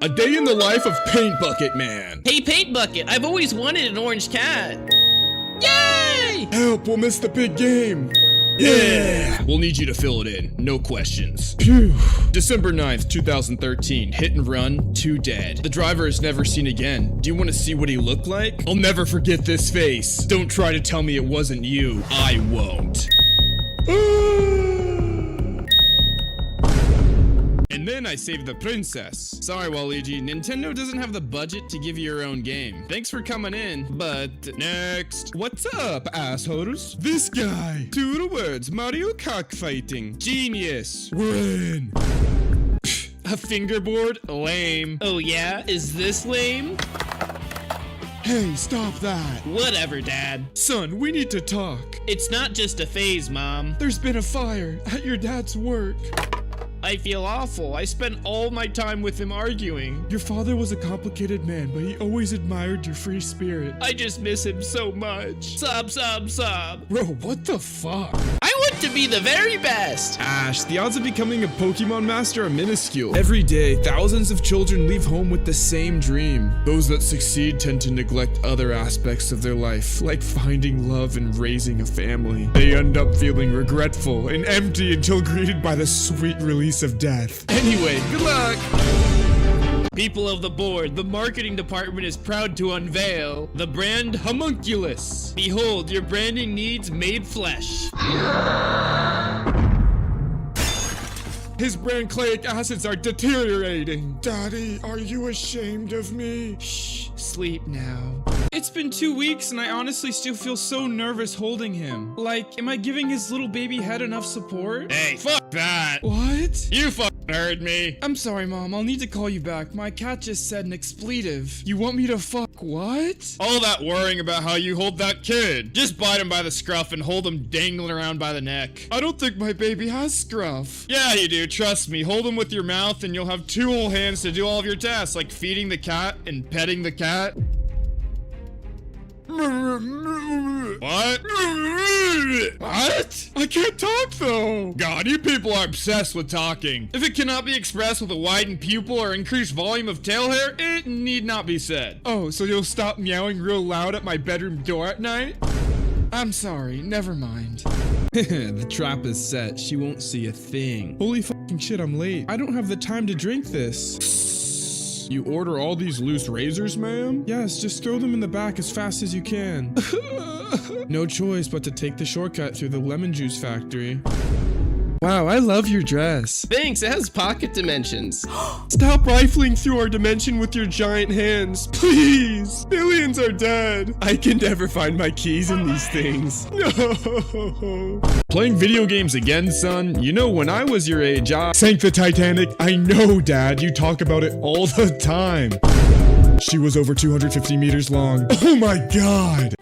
A day in the life of Paint Bucket Man. Hey, Paint Bucket, I've always wanted an orange cat. Yay! Help, we'll miss the big game. Yeah! We'll need you to fill it in, no questions. Phew. December 9th, 2013, hit and run, 2 dead. The driver is never seen again. Do you want to see what he looked like? I'll never forget this face. Don't try to tell me it wasn't you. I won't. And then I saved the princess. Sorry, Waluigi, Nintendo doesn't have the budget to give you your own game. Thanks for coming in, but next. What's up, assholes? This guy. 2 the words, Mario cockfighting. Genius. We're in. A fingerboard? Lame. Oh yeah? Is this lame? Hey, stop that. Whatever, Dad. Son, we need to talk. It's not just a phase, Mom. There's been a fire at your dad's work. I feel awful. I spent all my time with him arguing. Your father was a complicated man, but he always admired your free spirit. I just miss him so much. Sob, sob, sob. Bro, what the fuck? I want to be the very best. Ash, the odds of becoming a Pokemon master are minuscule. Every day, thousands of children leave home with the same dream. Those that succeed tend to neglect other aspects of their life, like finding love and raising a family. They end up feeling regretful and empty until greeted by the sweet release of death. Anyway, good luck! People of the board, the marketing department is proud to unveil the brand Homunculus. Behold, your branding needs made flesh. His brand cleic acids are deteriorating. Daddy, are you ashamed of me? Shh, sleep now. It's been 2 weeks and I honestly still feel so nervous holding him. Like, am I giving his little baby head enough support? Hey, fuck that. What? You fucking heard me. I'm sorry, Mom. I'll need to call you back. My cat just said an expletive. You want me to fuck what? All that worrying about how you hold that kid. Just bite him by the scruff and hold him dangling around by the neck. I don't think my baby has scruff. Yeah, you do. Trust me. Hold him with your mouth and you'll have 2 whole hands to do all of your tasks, like feeding the cat and petting the cat. What? What? I can't talk though. God, you people are obsessed with talking. If it cannot be expressed with a widened pupil or increased volume of tail hair, it need not be said. Oh, so you'll stop meowing real loud at my bedroom door at night? I'm sorry. Never mind. The trap is set. She won't see a thing. Holy fucking shit, I'm late. I don't have the time to drink this. You order all these loose razors, ma'am? Yes, just throw them in the back as fast as you can. No choice but to take the shortcut through the lemon juice factory. Wow, I love your dress. Thanks, it has pocket dimensions. Stop rifling through our dimension with your giant hands, please. Billions are dead. I can never find my keys in these things. No. Playing video games again, son? You know, when I was your age, I sank the Titanic. I know, Dad. You talk about it all the time. She was over 250 meters long. Oh my god.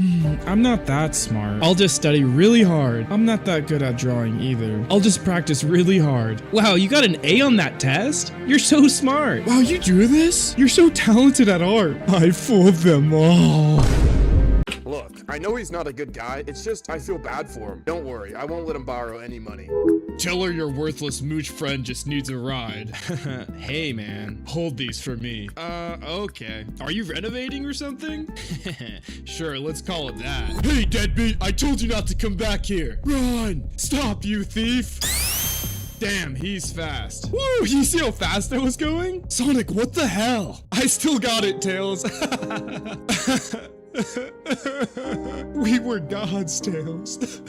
I'm not that smart. I'll just study really hard. I'm not that good at drawing either. I'll just practice really hard. Wow, you got an A on that test? You're so smart. Wow, you drew this? You're so talented at art. I fooled them all. Look, I know he's not a good guy, it's just I feel bad for him. Don't worry, I won't let him borrow any money. Tell her your worthless mooch friend just needs a ride. Hey man, hold these for me. Okay. Are you renovating or something? Sure, let's call it that. Hey deadbeat, I told you not to come back here. Run! Stop, you thief! Damn, he's fast. Woo, you see how fast I was going? Sonic, what the hell? I still got it, Tails. We were gods, Tails.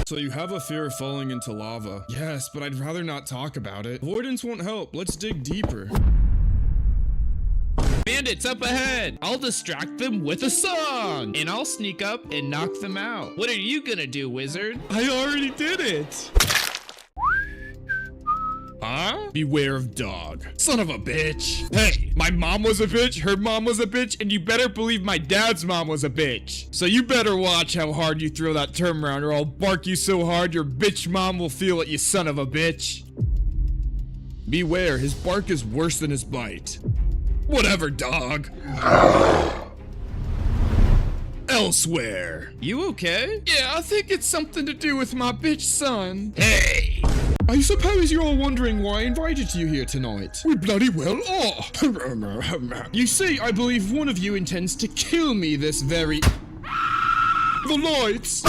So you have a fear of falling into lava. Yes, but I'd rather not talk about it. Avoidance won't help. Let's dig deeper. Bandits up ahead. I'll distract them with a song. And I'll sneak up and knock them out. What are you gonna do, wizard? I already did it. Huh? Beware of dog. Son of a bitch. Hey, my mom was a bitch, her mom was a bitch, and you better believe my dad's mom was a bitch. So you better watch how hard you throw that term around or I'll bark you so hard your bitch mom will feel it, you son of a bitch. Beware, his bark is worse than his bite. Whatever, dog. Elsewhere. You okay? Yeah, I think it's something to do with my bitch son. Hey! I suppose you're all wondering why I invited you here tonight. We bloody well are. You see, I believe one of you intends to kill me this very... The lights!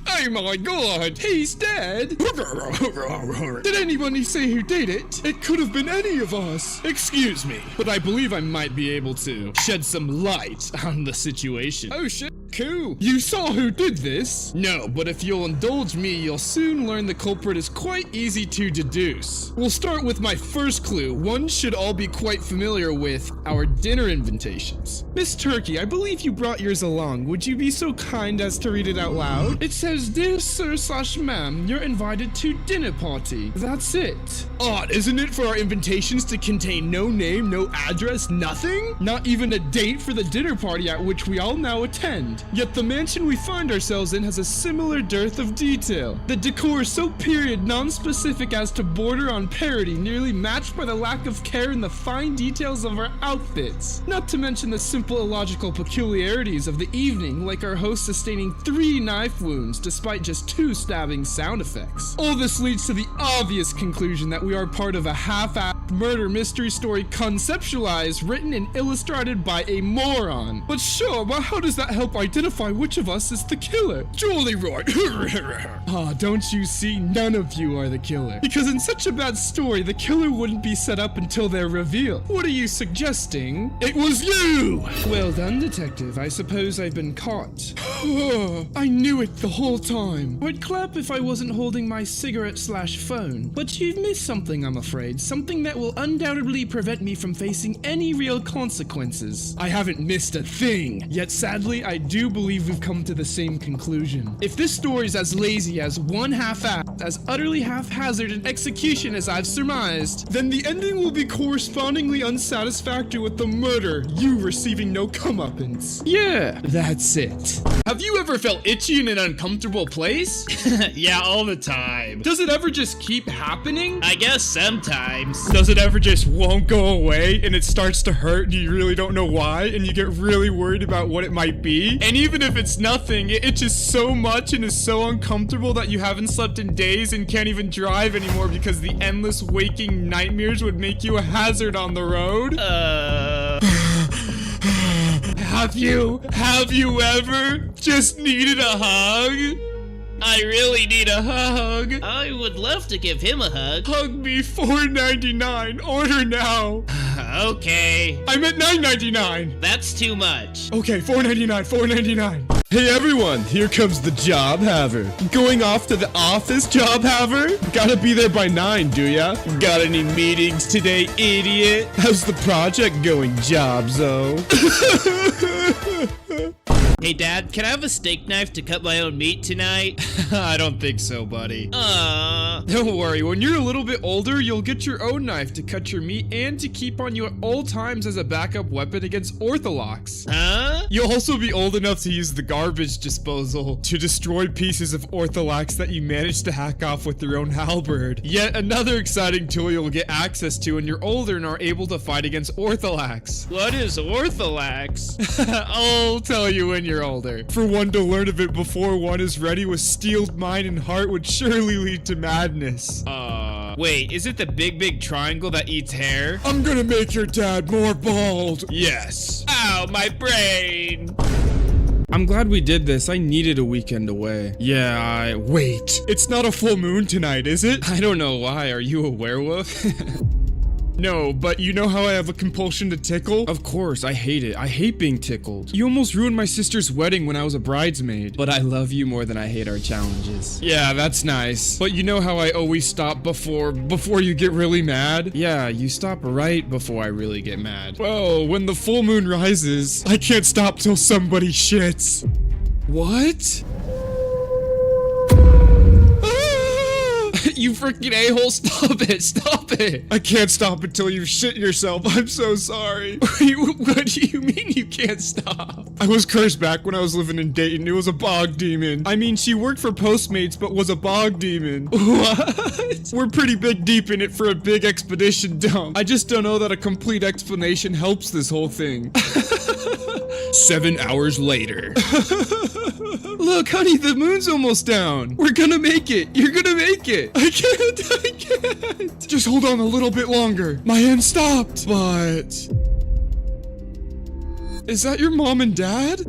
Oh my god, he's dead! Did anybody see who did it? It could have been any of us. Excuse me, but I believe I might be able to shed some light on the situation. Oh shit. Cool. You saw who did this? No, but if you'll indulge me, you'll soon learn the culprit is quite easy to deduce. We'll start with my first clue. One should all be quite familiar with our dinner invitations. Miss Turkey, I believe you brought yours along. Would you be so kind as to read it out loud? It says, "Dear sir/ma'am, you're invited to dinner party." That's it. Odd, isn't it, for our invitations to contain no name, no address, nothing? Not even a date for the dinner party at which we all now attend. Yet the mansion we find ourselves in has a similar dearth of detail. The decor is so period non-specific as to border on parody, nearly matched by the lack of care in the fine details of our outfits. Not to mention the simple illogical peculiarities of the evening, like our host sustaining 3 knife wounds despite just 2 stabbing sound effects. All this leads to the obvious conclusion that we are part of a half-assed murder mystery story conceptualized, written, and illustrated by a moron. But how does that help identify which of us is the killer? Jolly right. Ah, don't you see? None of you are the killer. Because in such a bad story, the killer wouldn't be set up until they're revealed. What are you suggesting? It was you! Well done, detective. I suppose I've been caught. I knew it the whole time. I'd clap if I wasn't holding my cigarette/phone. But you've missed something, I'm afraid. Something that will undoubtedly prevent me from facing any real consequences. I haven't missed a thing. Yet sadly, I do believe we've come to the same conclusion. If this story's as lazy as one half-assed, as utterly haphazard an execution as I've surmised, then the ending will be correspondingly unsatisfactory with the murder, you receiving no comeuppance. Yeah, that's it. Have you ever felt itchy in an uncomfortable place? Yeah, all the time. Does it ever just keep happening? I guess sometimes. Does it ever just won't go away and it starts to hurt and you really don't know why and you get really worried about what it might be? And even if it's nothing, it itches so much and is so uncomfortable that you haven't slept in days and can't even drive anymore because the endless waking nightmares would make you a hazard on the road? Have you ever just needed a hug? I really need a hug. I would love to give him a hug. Hug me $4.99. Order now. Okay. I'm at $9.99. That's too much. Okay, $4.99. Hey everyone, here comes the job haver. Going off to the office, job haver? Gotta be there by 9, do ya? Got any meetings today, idiot? How's the project going, Jobzo? Hey Dad, can I have a steak knife to cut my own meat tonight? I don't think so, buddy. Don't worry, when you're a little bit older, you'll get your own knife to cut your meat and to keep on you at all times as a backup weapon against ortholocks. Huh? You'll also be old enough to use the garbage disposal to destroy pieces of ortholocks that you managed to hack off with your own halberd. Yet another exciting tool you'll get access to when you're older and are able to fight against ortholocks. What is ortholax? I'll tell you when you're older. For one to learn of it before one is ready with steeled mind and heart would surely lead to madness. Wait, is it the big triangle that eats hair? I'm gonna make your dad more bald. Yes. Ow, my brain. I'm glad we did this. I needed a weekend away. Yeah, wait. It's not a full moon tonight, is it? I don't know why. Are you a werewolf? No, but you know how I have a compulsion to tickle? Of course, I hate it. I hate being tickled. You almost ruined my sister's wedding when I was a bridesmaid. But I love you more than I hate our challenges. Yeah, that's nice. But you know how I always stop before you get really mad? Yeah, you stop right before I really get mad. Well, when the full moon rises, I can't stop till somebody shits. What? You freaking a-hole, stop it. I can't stop until you shit yourself. I'm so sorry. What do you mean you can't stop? I was cursed back when I was living in Dayton. It was a bog demon. I mean, she worked for Postmates, but was a bog demon. What? We're pretty big deep in it for a big expedition dump. I just don't know that a complete explanation helps this whole thing. 7 hours later. Look, honey, the moon's almost down. We're gonna make it. You're gonna make it. I can't. Just hold on a little bit longer. My hand stopped. But... is that your mom and dad?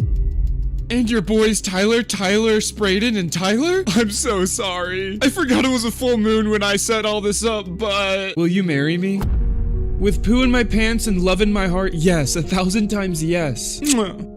And your boys Tyler, Spraden, and Tyler? I'm so sorry. I forgot it was a full moon when I set all this up, but... will you marry me? With poo in my pants and love in my heart? Yes, 1,000 times yes. Mwah.